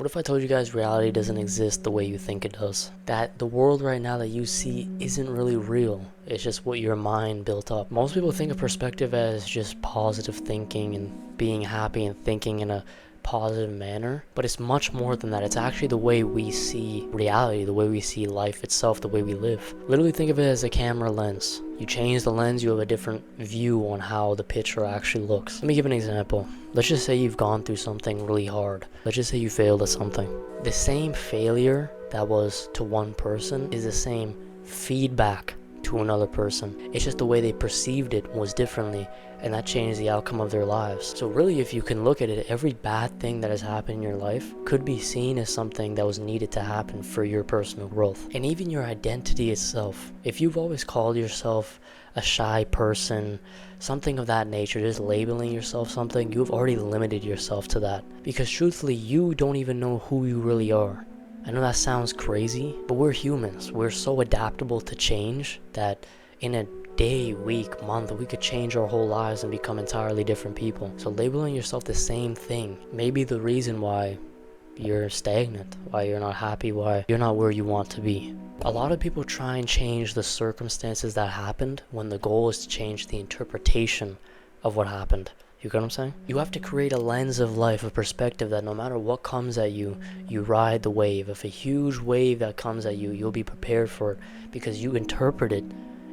What if I told you guys reality doesn't exist the way you think it does? That the world right now that you see isn't really real. It's just what your mind built up. Most people think of perspective as just positive thinking and being happy and thinking in a positive manner, but it's much more than that. It's actually the way we see reality, the way we see life itself, the way we live. Literally think of it as a camera lens. You change the lens, you have a different view on how the picture actually looks. Let me give an example. Let's just say you've gone through something really hard. Let's just say you failed at something. The same failure that was to one person is the same feedback to another person. It's just the way they perceived it was differently, and that changed the outcome of their lives. So really, if you can look at it, every bad thing that has happened in your life could be seen as something that was needed to happen for your personal growth. And even your identity itself. If you've always called yourself a shy person, something of that nature, just labeling yourself something, you've already limited yourself to that. Because truthfully, you don't even know who you really are. I know that sounds crazy, but we're humans. We're so adaptable to change that in a day, week, month, we could change our whole lives and become entirely different people. So labeling yourself the same thing may be the reason why you're stagnant, why you're not happy, why you're not where you want to be. A lot of people try and change the circumstances that happened when the goal is to change the interpretation of what happened. You get what I'm saying? You have to create a lens of life, a perspective that no matter what comes at you, you ride the wave. If a huge wave that comes at you, you'll be prepared for it because you interpret it.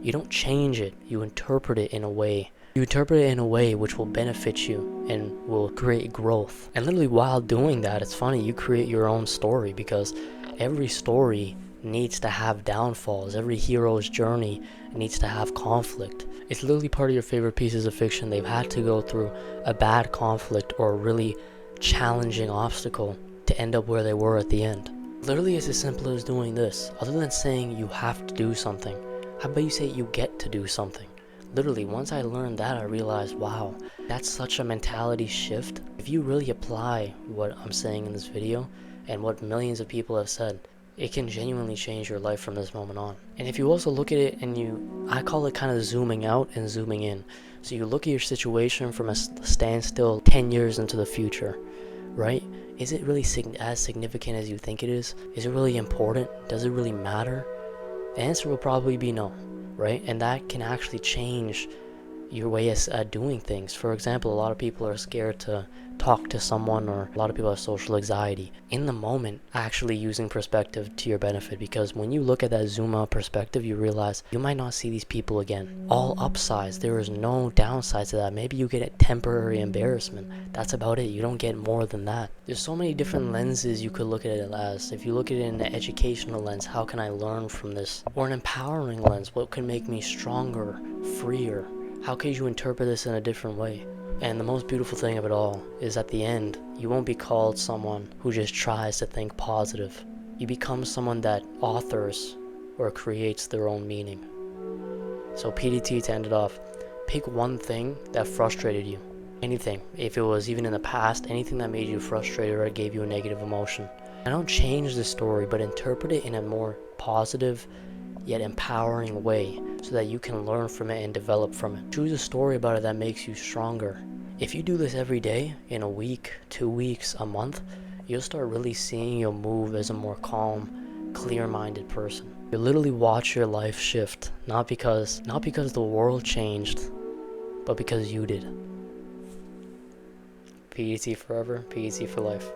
You don't change it, you interpret it in a way. You interpret it in a way which will benefit you and will create growth. And literally while doing that, it's funny, you create your own story because every story needs to have downfalls. Every hero's journey needs to have conflict. It's literally part of your favorite pieces of fiction. They've had to go through a bad conflict or a really challenging obstacle to end up where they were at the end. Literally, it's as simple as doing this. Other than saying you have to do something, how about you say you get to do something? Literally, once I learned that, I realized, wow, that's such a mentality shift. If you really apply what I'm saying in this video and what millions of people have said, it can genuinely change your life from this moment on. And if you also look at it and I call it kind of zooming out and zooming in. So you look at your situation from a standstill 10 years into the future, right? Is it really as significant as you think it is? Is it really important? Does it really matter? The answer will probably be no, right? And that can actually change your way of doing things. For example, a lot of people are scared to talk to someone, or a lot of people have social anxiety. In the moment, actually using perspective to your benefit, because when you look at that zoom out perspective, you realize you might not see these people again. All upsides, there is no downside to that. Maybe you get a temporary embarrassment. That's about it. You don't get more than that. There's so many different lenses you could look at it as. If you look at it in an educational lens, how can I learn from this? Or an empowering lens, what can make me stronger, freer? How could you interpret this in a different way? And the most beautiful thing of it all is at the end, you won't be called someone who just tries to think positive. You become someone that authors or creates their own meaning. So PDT, to end it off, pick one thing that frustrated you. Anything. If it was even in the past, anything that made you frustrated or gave you a negative emotion. I don't change the story, but interpret it in a more positive yet empowering way so that you can learn from it and develop from it. Choose a story about it that makes you stronger. If you do this every day, in a week, 2 weeks, a month, you'll start really seeing you'll move as a more calm, clear-minded person. You'll literally watch your life shift, not because the world changed, but because you did. PET forever, PET for life.